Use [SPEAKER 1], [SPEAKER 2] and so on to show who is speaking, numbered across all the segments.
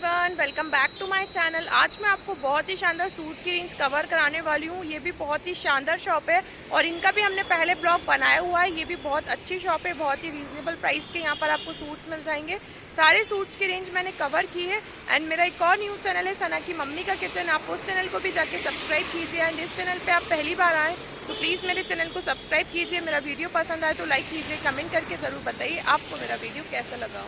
[SPEAKER 1] Everyone, welcome back to my channel. आज मैं आपको बहुत ही शानदार सूट की रेंज कवर कराने वाली हूँ। ये भी बहुत ही शानदार शॉप है और इनका भी हमने पहले ब्लॉग बनाया हुआ है। ये भी बहुत अच्छी शॉप है, बहुत ही रीजनेबल प्राइस के यहाँ पर आपको सूट्स मिल जाएंगे। सारे सूट्स की रेंज मैंने कवर की है। एंड मेरा एक और न्यूज़ चैनल है सना की मम्मी का किचन, आप उस चैनल को भी जाके सब्सक्राइब कीजिए। एंड इस चैनल पर आप पहली बार आए तो प्लीज़ मेरे चैनल को सब्सक्राइब कीजिए। मेरा वीडियो पसंद आए तो लाइक कीजिए, कमेंट करके ज़रूर बताइए आपको मेरा वीडियो कैसा लगा।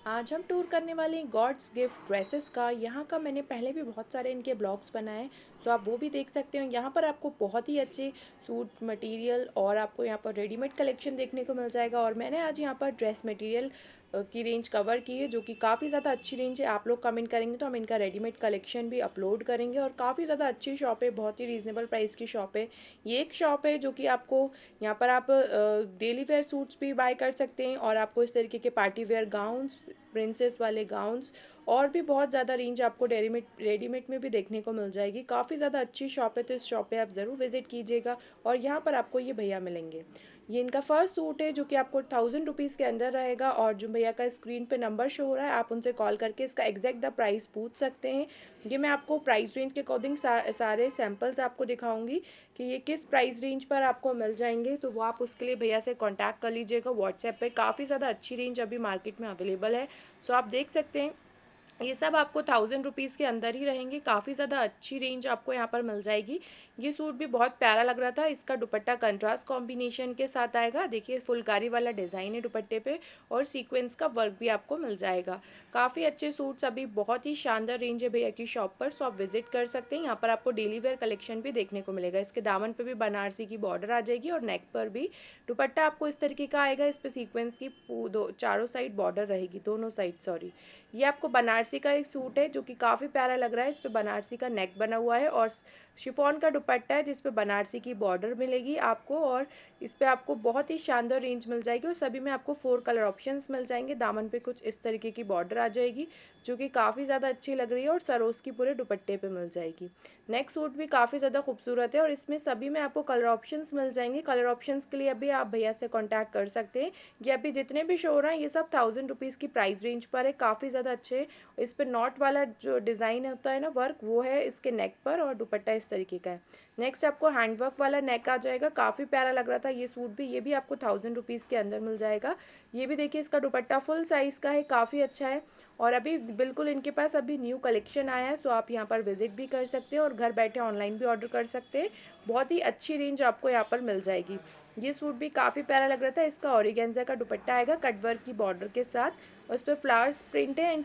[SPEAKER 1] आज हम टूर करने वाले हैं गॉड्स गिफ्ट ड्रेसेस का। यहाँ का मैंने पहले भी बहुत सारे इनके ब्लॉग्स बनाए, तो आप वो भी देख सकते हो। यहाँ पर आपको बहुत ही अच्छे सूट मटेरियल और आपको यहाँ पर रेडीमेड कलेक्शन देखने को मिल जाएगा। और मैंने आज यहाँ पर ड्रेस मटेरियल की रेंज कवर की है, जो कि काफ़ी ज़्यादा अच्छी रेंज है। आप लोग कमेंट करेंगे तो हम इनका रेडीमेड कलेक्शन भी अपलोड करेंगे। और काफ़ी ज़्यादा अच्छी शॉप है, बहुत ही रीज़नेबल प्राइस की शॉप है। ये एक शॉप है जो कि आपको यहाँ पर आप डेली वेयर सूट्स भी बाय कर सकते हैं और आपको इस तरीके के पार्टी वेयर गाउन्स, प्रिंसेस वाले गाउन्स और भी बहुत ज़्यादा रेंज आपको रेडीमेड में भी देखने को मिल जाएगी। काफ़ी ज़्यादा अच्छी शॉप है, तो इस शॉप पे आप ज़रूर विजिट कीजिएगा। और यहाँ पर आपको ये भैया मिलेंगे। ये इनका फर्स्ट सूट है जो कि आपको 1000 रुपीज़ के अंदर रहेगा। और जो भैया का स्क्रीन पे नंबर शो हो रहा है, आप उनसे कॉल करके इसका एग्जैक्ट द प्राइस पूछ सकते हैं। ये मैं आपको प्राइस रेंज के अकॉर्डिंग सारे सैम्पल्स आपको दिखाऊंगी कि ये किस प्राइस रेंज पर आपको मिल जाएंगे। तो वो आप उसके लिए भैया से कांटेक्ट कर लीजिएगा व्हाट्सएप पे। काफ़ी ज़्यादा अच्छी रेंज अभी मार्केट में अवेलेबल है, सो आप देख सकते हैं। ये सब आपको 1000 रुपीज़ के अंदर ही रहेंगे। काफ़ी ज़्यादा अच्छी रेंज आपको यहाँ पर मिल जाएगी। ये सूट भी बहुत प्यारा लग रहा था। इसका दुपट्टा कंट्रास्ट कॉम्बिनेशन के साथ आएगा। देखिए फुलकारी वाला डिज़ाइन है दुपट्टे पे और सीक्वेंस का वर्क भी आपको मिल जाएगा। काफ़ी अच्छे सूट्स अभी बहुत ही शानदार रेंज है भैया की शॉप पर, सो आप विजिट कर सकते हैं। यहाँ पर आपको डेली वेयर कलेक्शन भी देखने को मिलेगा। इसके दामन पे भी बनारसी की बॉर्डर आ जाएगी और नेक पर भी दुपट्टा आपको इस तरीके का आएगा। इस पर सीक्वेंस की दो चारों साइड बॉर्डर रहेगी, दोनों साइड सॉरी। ये आपको बनारसी का एक सूट है जो कि काफ़ी प्यारा लग रहा है। इस पे बनारसी का नेक बना हुआ है और शिफॉन का दुपट्टा है जिस पे बनारसी की बॉर्डर मिलेगी आपको। और इस पे आपको बहुत ही शानदार रेंज मिल जाएगी और सभी में आपको 4 कलर ऑप्शंस मिल जाएंगे। दामन पे कुछ इस तरीके की बॉर्डर आ जाएगी जो कि काफ़ी ज़्यादा अच्छी लग रही है और सरोज की पूरे दुपट्टे पे मिल जाएगी। नेक्स्ट सूट भी काफ़ी ज़्यादा खूबसूरत है और इसमें सभी में आपको कलर ऑप्शंस मिल जाएंगे। कलर ऑप्शंस के लिए अभी आप भैया से कॉन्टैक्ट कर सकते हैं। ये अभी जितने भी शो हो रहे हैं ये सब 1000 रुपीज़ की प्राइस रेंज पर है। काफ़ी ज़्यादा अच्छे। इस पर नॉट वाला जो डिज़ाइन होता है ना, वर्क, वो है इसके नेक पर और दुपट्टा इस तरीके का है। नेक्स्ट आपको हैंडवर्क वाला नेक आ जाएगा। काफ़ी प्यारा लग रहा था ये सूट भी। ये भी आपको 1000 रुपीज़ के अंदर मिल जाएगा। ये भी देखिए इसका दुपट्टा फुल साइज़ का है, काफ़ी अच्छा है। और अभी बिल्कुल इनके पास अभी न्यू कलेक्शन आया है, सो आप यहाँ पर विजिट भी कर सकते हैं और घर बैठे ऑनलाइन भी ऑर्डर कर सकते हैं। बहुत ही अच्छी रेंज आपको यहाँ पर मिल जाएगी। ये सूट भी काफ़ी प्यारा लग रहा था। इसका ऑर्गेन्जा का दुपट्टा आएगा कटवर्क की बॉर्डर के साथ और उस पर फ्लावर्स प्रिंट है एंड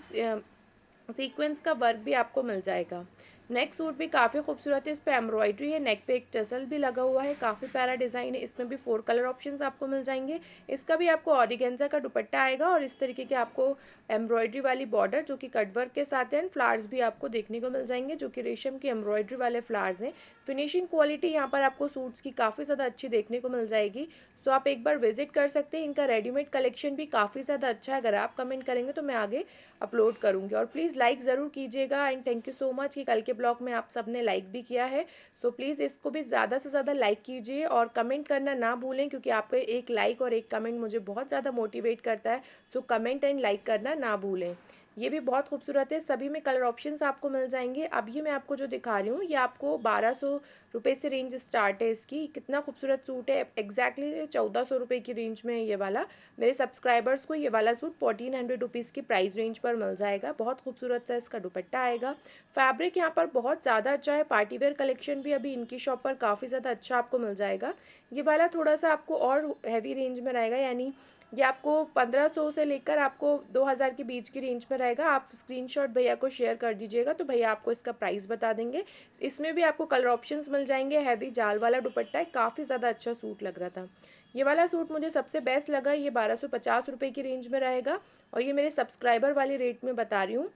[SPEAKER 1] सीक्वेंस का वर्क भी आपको मिल जाएगा। नेक्स्ट सूट भी काफ़ी खूबसूरत है। इस पर एम्ब्रॉयडरी है, नेक पे एक टसल भी लगा हुआ है। काफ़ी प्यारा डिज़ाइन है। इसमें भी 4 कलर ऑप्शंस आपको मिल जाएंगे। इसका भी आपको ऑर्गेन्जा का दुपट्टा आएगा और इस तरीके के आपको एम्ब्रॉयडरी वाली बॉर्डर जो कि कटवर्क के साथ है। फ्लावर्स भी आपको देखने को मिल जाएंगे जो कि रेशम की एम्ब्रॉयडरी वाले फ्लावर्स हैं। फिनिशिंग क्वालिटी यहाँ पर आपको सूट्स की काफ़ी ज़्यादा अच्छी देखने को मिल जाएगी। सो आप एक बार विजिट कर सकते हैं। इनका रेडीमेड कलेक्शन भी काफ़ी ज़्यादा अच्छा है। अगर आप कमेंट करेंगे तो मैं आगे अपलोड करूँगी। और प्लीज़ लाइक ज़रूर कीजिएगा and thank you so much कि कल के ब्लॉग में आप सब ने लाइक भी किया है। सो प्लीज़ इसको भी ज़्यादा से ज़्यादा लाइक कीजिए और कमेंट करना ना भूलें, क्योंकि आपका एक लाइक और एक कमेंट मुझे बहुत ज़्यादा मोटिवेट करता है। सो कमेंट एंड लाइक करना ना भूलें। ये भी बहुत खूबसूरत है। सभी में कलर ऑप्शंस आपको मिल जाएंगे। अब ये मैं आपको जो दिखा रही हूँ ये आपको 1200 रुपये से रेंज स्टार्ट है इसकी। कितना खूबसूरत सूट है। एग्जैक्टली 1400 रुपये की रेंज में ये वाला मेरे सब्सक्राइबर्स को ये वाला सूट 1400 रुपीज़ की प्राइस रेंज पर मिल जाएगा। बहुत खूबसूरत सा इसका दुपट्टा आएगा। फैब्रिक यहाँ पर बहुत ज़्यादा अच्छा है। पार्टीवेयर कलेक्शन भी अभी इनकी शॉप पर काफ़ी ज़्यादा अच्छा आपको मिल जाएगा। ये वाला थोड़ा सा आपको और हैवी रेंज में रहेगा, यानी ये आपको 1500 से लेकर आपको 2000 के बीच की रेंज में रहेगा। आप स्क्रीनशॉट भैया को शेयर कर दीजिएगा तो भैया आपको इसका प्राइस बता देंगे। इसमें भी आपको कलर ऑप्शंस मिल जाएंगे। हैवी जाल वाला दुपट्टा है, काफ़ी ज़्यादा अच्छा सूट लग रहा था। ये वाला सूट मुझे सबसे बेस्ट लगा। ये 1250 रुपये की रेंज में रहेगा और ये मेरे सब्सक्राइबर वाले रेट में बता रही हूँ।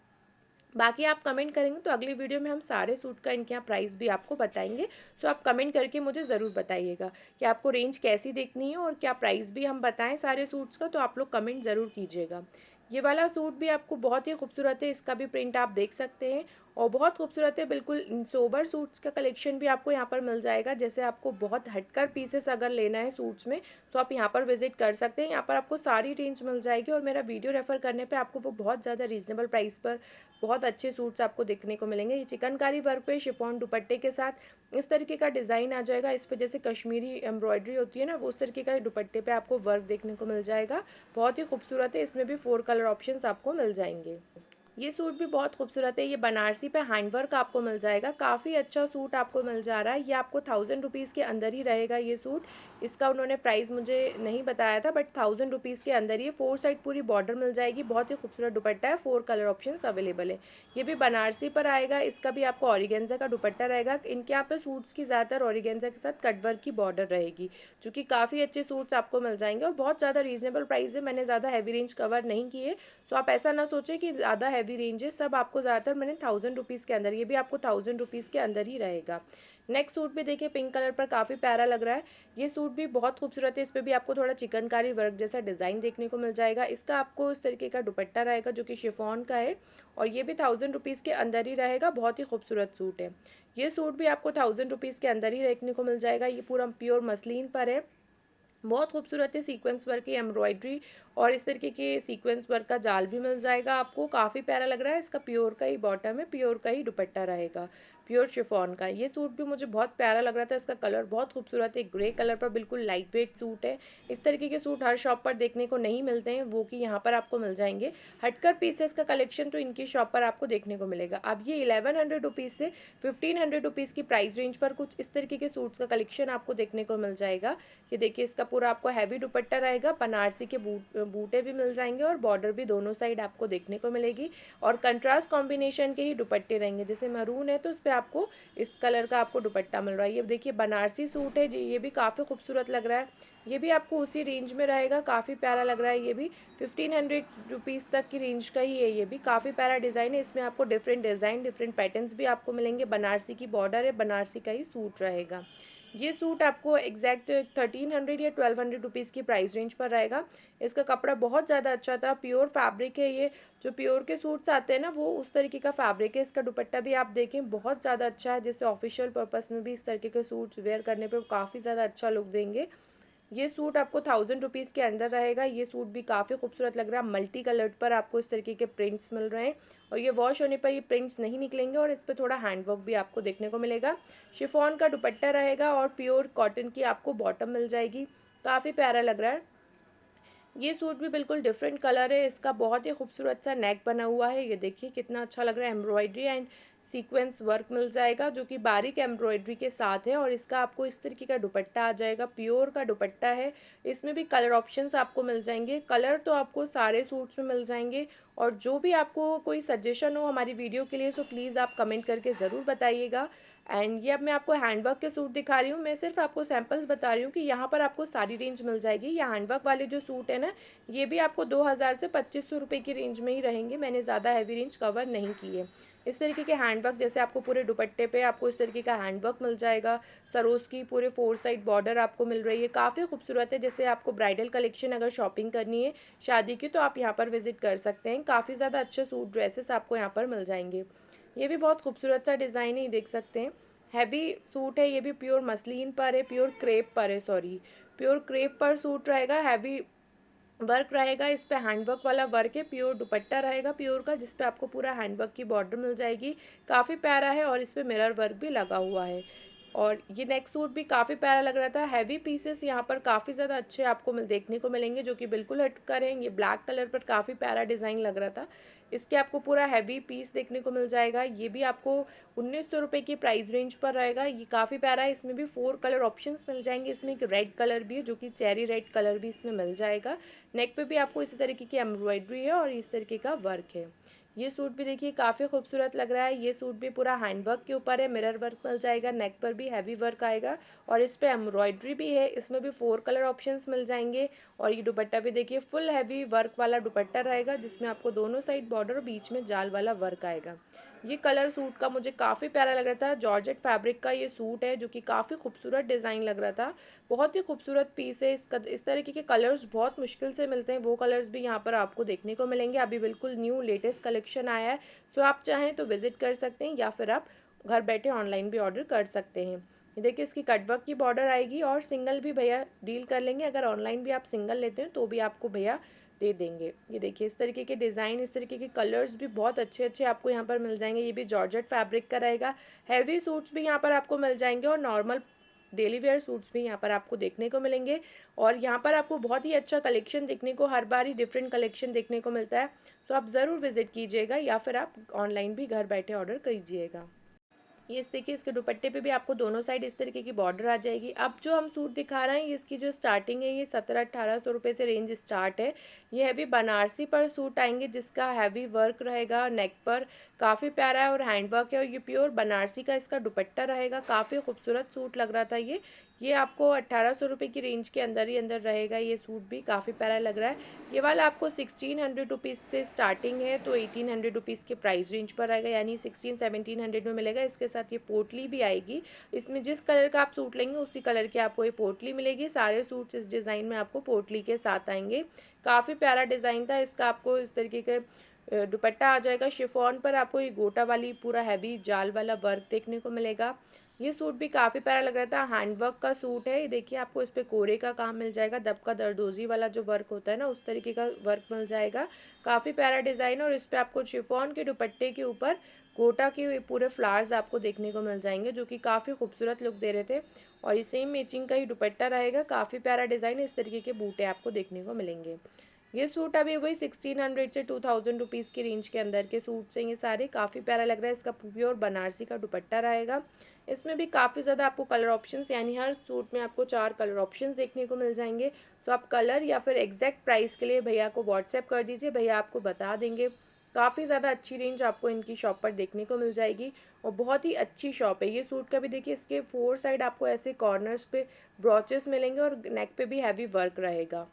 [SPEAKER 1] बाकी आप कमेंट करेंगे तो अगली वीडियो में हम सारे सूट का इनके यहाँ प्राइस भी आपको बताएंगे। सो आप कमेंट करके मुझे ज़रूर बताइएगा कि आपको रेंज कैसी देखनी है और क्या प्राइस भी हम बताएं सारे सूट्स का, तो आप लोग कमेंट ज़रूर कीजिएगा। ये वाला सूट भी आपको बहुत ही खूबसूरत है। इसका भी प्रिंट आप देख सकते हैं और बहुत खूबसूरत है, बिल्कुल सोबर सूट्स का कलेक्शन भी आपको यहाँ पर मिल जाएगा। जैसे आपको बहुत हटकर पीसेस अगर लेना है सूट्स में तो आप यहाँ पर विजिट कर सकते हैं। यहाँ पर आपको सारी रेंज मिल जाएगी और मेरा वीडियो रेफर करने पे आपको वो बहुत ज़्यादा रीजनेबल प्राइस पर बहुत अच्छे सूट्स आपको देखने को मिलेंगे। ये चिकनकारी वर्क पे शिफॉन दुपट्टे के साथ इस तरीके का डिज़ाइन आ जाएगा। इस पर जैसे कश्मीरी एम्ब्रॉयडरी होती है ना, वो उस तरीके का दुपट्टे पे आपको वर्क देखने को मिल जाएगा। बहुत ही खूबसूरत है, इसमें भी 4 कलर ऑप्शंस आपको मिल जाएंगे। ये सूट भी बहुत खूबसूरत है, ये बनारसी पे हैंडवर्क आपको मिल जाएगा। काफ़ी अच्छा सूट आपको मिल जा रहा है। ये आपको 1000 रुपीज़ के अंदर ही रहेगा ये सूट। इसका उन्होंने प्राइस मुझे नहीं बताया था, बट 1000 रुपीज़ के अंदर ये 4 साइड पूरी बॉर्डर मिल जाएगी। बहुत ही खूबसूरत दुपट्टा है, 4 कलर ऑप्शन अवेलेबल है। ये भी बनारसी पर आएगा। इसका भी आपको ऑर्गेन्जा का दुपट्टा रहेगा। इनके यहाँ पे सूट्स की ज़्यादातर ऑर्गेन्जा के साथ कटवर्क की बॉर्डर रहेगी, जो कि काफ़ी अच्छे सूट्स आपको मिल जाएंगे और बहुत ज़्यादा रीजनेबल प्राइस है। मैंने ज़्यादा हैवी रेंज कवर नहीं की है, सो आप ऐसा ना सोचें कि ज़्यादा हैवी रेंज है। सब आपको ज़्यादातर मैंने 1000 रुपीज़ के अंदर, ये भी आपको 1000 रुपीज़ के अंदर ही रहेगा। नेक्स्ट सूट भी देखिए, पिंक कलर पर काफ़ी प्यारा लग रहा है। ये सूट भी बहुत खूबसूरत है। इस पर भी आपको थोड़ा चिकनकारी वर्क जैसा डिज़ाइन देखने को मिल जाएगा। इसका आपको इस तरीके का दुपट्टा रहेगा जो कि शिफॉन का है और ये भी 1000 रुपीज़ के अंदर ही रहेगा। बहुत ही खूबसूरत सूट है। ये सूट भी आपको 1000 रुपीज़ के अंदर ही देखने को मिल जाएगा। ये पूरा प्योर मसलिन पर है। बहुत खूबसूरत है, सीक्वेंस वर्क की एम्ब्रॉयडरी और इस तरीके के सीक्वेंस वर्क का जाल भी मिल जाएगा आपको। काफ़ी प्यारा लग रहा है। इसका प्योर का ही बॉटम है, प्योर का ही दुपट्टा रहेगा, प्योर शिफॉन का। ये सूट भी मुझे बहुत प्यारा लग रहा था। इसका कलर बहुत खूबसूरत है, ग्रे कलर पर बिल्कुल लाइट वेट सूट है। इस तरीके के सूट हर शॉप पर देखने को नहीं मिलते हैं, वो कि यहाँ पर आपको मिल जाएंगे। हटकर पीसेस का कलेक्शन तो इनकी शॉप पर आपको देखने को मिलेगा। अब ये 1100 रुपीज़ से 1500 रुपीज़ की प्राइस रेंज पर कुछ इस तरीके के सूट्स का कलेक्शन आपको देखने को मिल जाएगा। ये देखिए, इसका पूरा आपको हैवी दुपट्टा रहेगा। बनारसी के बूटे भी मिल जाएंगे और बॉर्डर भी दोनों साइड आपको देखने को मिलेगी और कंट्रास्ट कॉम्बिनेशन के ही दुपट्टे रहेंगे। जैसे मरून है तो उस पर आपको इस कलर का आपको दुपट्टा मिल रहा है। ये देखिए बनारसी सूट है जी, ये भी काफ़ी खूबसूरत लग रहा है। ये भी आपको उसी रेंज में रहेगा, काफ़ी प्यारा लग रहा है। ये भी 1500 रुपीज़ तक की रेंज का ही है। ये भी काफ़ी प्यारा डिज़ाइन है। इसमें आपको डिफरेंट डिज़ाइन, डिफरेंट पैटर्न्स भी आपको मिलेंगे। बनारसी की बॉर्डर है, बनारसी का ही सूट रहेगा। ये सूट आपको एग्जैक्ट 1300 या 1200 रुपीज़ की प्राइस रेंज पर रहेगा। इसका कपड़ा बहुत ज़्यादा अच्छा था, प्योर फैब्रिक है। ये जो प्योर के सूट्स आते हैं ना, वो उस तरीके का फैब्रिक है। इसका दुपट्टा भी आप देखें बहुत ज़्यादा अच्छा है, जिससे ऑफिशियल पर्पस में भी इस तरीके के सूट्स वेयर करने पर काफ़ी ज़्यादा अच्छा लुक देंगे। ये सूट आपको 1000 रुपीज़ के अंदर रहेगा। ये सूट भी काफ़ी खूबसूरत लग रहा है। मल्टी कलर्ड पर आपको इस तरीके के प्रिंट्स मिल रहे हैं और ये वॉश होने पर ये प्रिंट्स नहीं निकलेंगे और इस पर थोड़ा हैंडवर्क भी आपको देखने को मिलेगा। शिफॉन का दुपट्टा रहेगा और प्योर कॉटन की आपको बॉटम मिल जाएगी। काफ़ी प्यारा लग रहा है। ये सूट भी बिल्कुल डिफरेंट कलर है। इसका बहुत ही खूबसूरत सा नेक बना हुआ है। ये देखिए कितना अच्छा लग रहा है। एम्ब्रॉयडरी एंड सीक्वेंस वर्क मिल जाएगा जो कि बारीक एम्ब्रॉयडरी के साथ है और इसका आपको इस तरीके का दुपट्टा आ जाएगा। प्योर का दुपट्टा है। इसमें भी कलर ऑप्शंस आपको मिल जाएंगे। कलर तो आपको सारे सूट्स में मिल जाएंगे और जो भी आपको कोई सजेशन हो हमारी वीडियो के लिए, सो प्लीज़ आप कमेंट करके ज़रूर बताइएगा। एंड ये अब मैं आपको हैंडवर्क के सूट दिखा रही हूँ। मैं सिर्फ आपको सैम्पल्स बता रही हूँ कि यहाँ पर आपको सारी रेंज मिल जाएगी। ये हैंडवर्क वाले जो सूट है ना, ये भी आपको 2000 से 2500 रुपये की रेंज में ही रहेंगे। मैंने ज़्यादा हैवी रेंज कवर नहीं की है। इस तरीके के हैंडवर्क, जैसे आपको पूरे दुपट्टे पे आपको इस तरीके का हैंडवर्क मिल जाएगा। सरोज की पूरे 4 साइड बॉर्डर आपको मिल रही है, काफ़ी खूबसूरत है। जैसे आपको ब्राइडल कलेक्शन अगर शॉपिंग करनी है शादी की, तो आप यहाँ पर विजिट कर सकते हैं। काफ़ी ज़्यादा अच्छे सूट ड्रेसेस आपको यहाँ पर मिल जाएंगे। ये भी बहुत खूबसूरत सा डिज़ाइन है, ये देख सकते हैं। हैवी सूट है। ये भी प्योर मसलिन पर है, प्योर क्रेप पर है, सॉरी प्योर क्रेप पर सूट रहेगा। हैवी वर्क रहेगा। इस पे हैंडवर्क वाला वर्क है। प्योर दुपट्टा रहेगा प्योर का, जिस पे आपको पूरा हैंडवर्क की बॉर्डर मिल जाएगी। काफ़ी प्यारा है और इस पे मिरर वर्क भी लगा हुआ है। और ये नेक्स्ट सूट भी काफ़ी प्यारा लग रहा था। हैवी पीसेस यहाँ पर काफ़ी ज़्यादा अच्छे आपको देखने को मिलेंगे, जो कि बिल्कुल हटकर हैं। ये ब्लैक कलर पर काफ़ी प्यारा डिज़ाइन लग रहा था। इसके आपको पूरा हैवी पीस देखने को मिल जाएगा। ये भी आपको 1900 रुपये की प्राइस रेंज पर रहेगा। ये काफ़ी प्यारा है। इसमें भी 4 कलर ऑप्शंस मिल जाएंगे। इसमें एक रेड कलर भी है, जो कि चेरी रेड कलर भी इसमें मिल जाएगा। नेक पे भी आपको इसी तरीके की एम्ब्रॉयडरी है और इस तरीके का वर्क है। ये सूट भी देखिए काफ़ी खूबसूरत लग रहा है। ये सूट भी पूरा हैंडवर्क के ऊपर है, मिरर वर्क मिल जाएगा। नेक पर भी हैवी वर्क आएगा और इस पे एम्ब्रॉयडरी भी है। इसमें भी 4 कलर ऑप्शंस मिल जाएंगे और ये दुपट्टा भी देखिए फुल हैवी वर्क वाला दुपट्टा रहेगा, जिसमें आपको दोनों साइड बॉर्डर और बीच में जाल वाला वर्क आएगा। ये कलर सूट का मुझे काफ़ी प्यारा लग रहा था। जॉर्जेट फैब्रिक का ये सूट है जो कि काफ़ी खूबसूरत डिज़ाइन लग रहा था। बहुत ही खूबसूरत पीस है। इसका इस तरीके के कलर्स बहुत मुश्किल से मिलते हैं, वो कलर्स भी यहाँ पर आपको देखने को मिलेंगे। अभी बिल्कुल न्यू लेटेस्ट कलेक्शन आया है। सो आप चाहें तो विज़िट कर सकते हैं या फिर आप घर बैठे ऑनलाइन भी ऑर्डर कर सकते हैं। ये देखिए, इसकी कटवर्क की बॉर्डर आएगी और सिंगल भी भैया डील कर लेंगे। अगर ऑनलाइन भी आप सिंगल लेते हैं तो भी आपको भैया दे देंगे। ये देखिए, इस तरीके के डिज़ाइन, इस तरीके के कलर्स भी बहुत अच्छे अच्छे आपको यहाँ पर मिल जाएंगे। ये भी जॉर्जेट फैब्रिक का रहेगा। हैवी सूट्स भी यहाँ पर आपको मिल जाएंगे और नॉर्मल डेली वेयर सूट्स भी यहाँ पर आपको देखने को मिलेंगे। और यहाँ पर आपको बहुत ही अच्छा कलेक्शन देखने को, हर बार ही डिफरेंट कलेक्शन देखने को मिलता है। तो आप ज़रूर विजिट कीजिएगा या फिर आप ऑनलाइन भी घर बैठे ऑर्डर कीजिएगा। ये इस देखिए, इसके दुपट्टे पे भी आपको दोनों साइड इस तरीके की बॉर्डर आ जाएगी। अब जो हम सूट दिखा रहे हैं, इसकी जो स्टार्टिंग है ये 1700-1800 रुपये से रेंज स्टार्ट है। ये हैवी बनारसी पर सूट आएंगे जिसका हैवी वर्क रहेगा नेक पर, काफ़ी प्यारा है और हैंड वर्क है। और ये प्योर बनारसी का इसका दुपट्टा रहेगा। काफ़ी खूबसूरत सूट लग रहा था ये आपको 1800 रुपये की रेंज के अंदर ही अंदर रहेगा। ये सूट भी काफ़ी प्यारा लग रहा है। ये वाला आपको 1600 रुपीज़ से स्टार्टिंग है, तो 1800 रुपीज़ के प्राइस रेंज पर आएगा, यानी 16-1700 में मिलेगा। इसके साथ ये पोटली भी आएगी। इसमें जिस कलर का आप सूट लेंगे उसी कलर की आपको ये पोटली मिलेगी। सारे सूट्स इस डिज़ाइन में आपको पोटली के साथ आएंगे। काफ़ी प्यारा डिज़ाइन था इसका। आपको इस तरीके के दुपट्टा आ जाएगा। शिफॉन पर आपको ये गोटा वाली पूरा हैवी जाल वाला वर्क देखने को मिलेगा। ये सूट भी काफ़ी प्यारा लग रहा था। हैंडवर्क का सूट है। ये देखिए, आपको इस पे कोरे का काम मिल जाएगा। दबका दरदोजी वाला जो वर्क होता है ना, उस तरीके का वर्क मिल जाएगा। काफ़ी प्यारा डिज़ाइन। और इस पे आपको शिफॉन के दुपट्टे के ऊपर गोटा के पूरे फ्लावर्स आपको देखने को मिल जाएंगे जो कि काफ़ी खूबसूरत लुक दे रहे थे। और ये सेम मैचिंग का ही दुपट्टा रहेगा। काफ़ी प्यारा डिज़ाइन। इस तरीके के बूटे आपको देखने को मिलेंगे। ये सूट अभी वही 1600 से 2000 रुपीज़ की रेंज के अंदर के सूट्स हैं। ये सारे काफ़ी प्यारा लग रहा है। इसका प्योर बनारसी का दुपट्टा रहेगा। इसमें भी काफ़ी ज़्यादा आपको कलर ऑप्शंस, यानी हर सूट में आपको 4 कलर ऑप्शंस देखने को मिल जाएंगे। तो आप कलर या फिर एग्जैक्ट प्राइस के लिए भैया को व्हाट्सएप कर दीजिए, भैया आपको बता देंगे। काफ़ी ज़्यादा अच्छी रेंज आपको इनकी शॉप पर देखने को मिल जाएगी और बहुत ही अच्छी शॉप है। ये सूट का भी देखिए, इसके 4 साइड आपको ऐसे कॉर्नर्स पे ब्रॉचेस मिलेंगे और नेक पे भी हैवी वर्क रहेगा।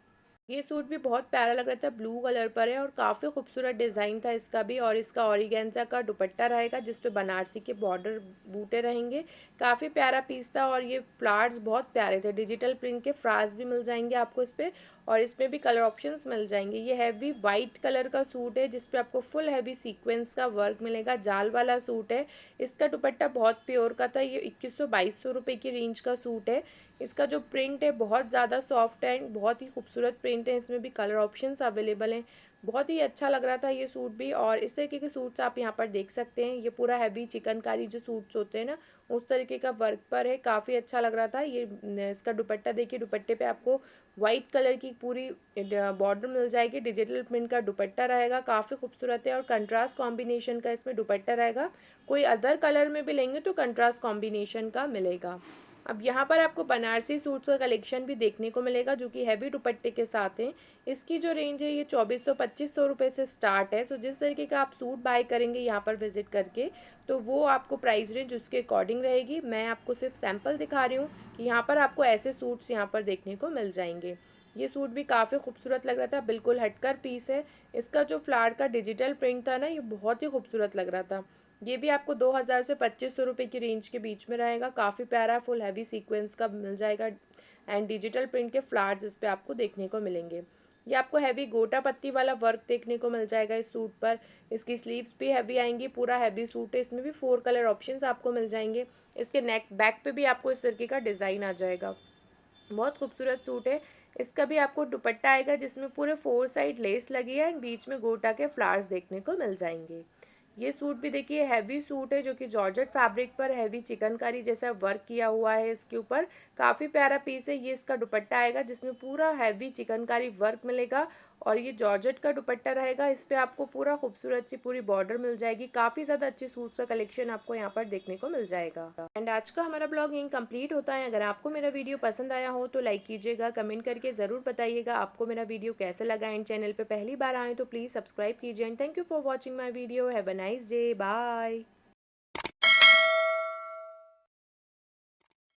[SPEAKER 1] ये सूट भी बहुत प्यारा लग रहा था, ब्लू कलर पर है और काफ़ी खूबसूरत डिज़ाइन था इसका भी। और इसका ऑर्गेन्जा का दुपट्टा रहेगा जिस पे बनारसी के बॉर्डर बूटे रहेंगे। काफ़ी प्यारा पीस था और ये फ्लावर्स बहुत प्यारे थे। डिजिटल प्रिंट के फ्लावर्स भी मिल जाएंगे आपको इस पे। और इसमें भी कलर ऑप्शंस मिल जाएंगे। ये हैवी वाइट कलर का सूट है जिसपे आपको फुल हैवी सीक्वेंस का वर्क मिलेगा। जाल वाला सूट है। इसका दुपट्टा बहुत प्योर का था। ये 2100-2200 रुपये की रेंज का सूट है। इसका जो प्रिंट है बहुत ज़्यादा सॉफ्ट है एंड बहुत ही खूबसूरत प्रिंट है। इसमें भी कलर ऑप्शंस अवेलेबल हैं। बहुत ही अच्छा लग रहा था ये सूट भी। और इस तरीके के सूट्स आप यहाँ पर देख सकते हैं। ये पूरा हैवी चिकनकारी जो सूट्स होते हैं ना, उस तरीके का वर्क पर है। काफ़ी अच्छा लग रहा था ये। इसका दुपट्टा देखिए, दुपट्टे पे आपको वाइट कलर की पूरी बॉर्डर मिल जाएगी। डिजिटल प्रिंट का दुपट्टा रहेगा। काफ़ी खूबसूरत है और कंट्रास्ट कॉम्बिनेशन का इसमें दुपट्टा रहेगा। कोई अदर कलर में भी लेंगे तो कंट्रास्ट कॉम्बिनेशन का मिलेगा। अब यहाँ पर आपको बनारसी सूट्स का कलेक्शन भी देखने को मिलेगा जो कि हैवी दुपट्टे के साथ हैं। इसकी जो रेंज है ये 2400-2500 रुपये से स्टार्ट है। तो जिस तरीके का आप सूट बाय करेंगे यहाँ पर विजिट करके, तो वो आपको प्राइस रेंज उसके अकॉर्डिंग रहेगी। मैं आपको सिर्फ सैंपल दिखा रही हूँ कि यहाँ पर आपको ऐसे सूट्स यहाँ पर देखने को मिल जाएंगे। ये सूट भी काफ़ी खूबसूरत लग रहा था, बिल्कुल हटकर पीस है। इसका जो फ्लावर का डिजिटल प्रिंट था ना, ये बहुत ही खूबसूरत लग रहा था। ये भी आपको 2000 से 2500 रुपये की रेंज के बीच में रहेगा। काफ़ी प्यारा फुल हैवी सीक्वेंस का मिल जाएगा एंड डिजिटल प्रिंट के फ्लावर्स इस पे आपको देखने को मिलेंगे। ये आपको हैवी गोटा पत्ती वाला वर्क देखने को मिल जाएगा इस सूट पर। इसकी स्लीव्स भी हैवी आएंगी। पूरा हैवी सूट है। इसमें भी 4 कलर ऑप्शंस आपको मिल जाएंगे। इसके नेक बैक पे भी आपको इस तरीके का डिज़ाइन आ जाएगा। बहुत खूबसूरत सूट है। इसका भी आपको दुपट्टा आएगा जिसमें पूरे 4 साइड लेस लगी है एंड बीच में गोटा के फ्लावर्स देखने को मिल जाएंगे। ये सूट भी देखिए हैवी सूट है जो कि जॉर्जेट फैब्रिक पर हैवी चिकनकारी जैसा वर्क किया हुआ है इसके ऊपर। काफ़ी प्यारा पीस है। ये इसका दुपट्टा आएगा जिसमें पूरा हैवी चिकनकारी वर्क मिलेगा और ये जॉर्जेट का दुपट्टा रहेगा। इस पे आपको पूरा खूबसूरत सी पूरी बॉर्डर मिल जाएगी। काफ़ी ज़्यादा अच्छे सूट्स का कलेक्शन आपको यहाँ पर देखने को मिल जाएगा। एंड आज का हमारा ब्लॉग यहीं कंप्लीट होता है। अगर आपको मेरा वीडियो पसंद आया हो तो लाइक कीजिएगा, कमेंट करके ज़रूर बताइएगा आपको मेरा वीडियो कैसे लगा। एंड चैनल पे पहली बार आए तो प्लीज़ सब्सक्राइब कीजिए। And thank you for watching my video. Have a nice day. Bye.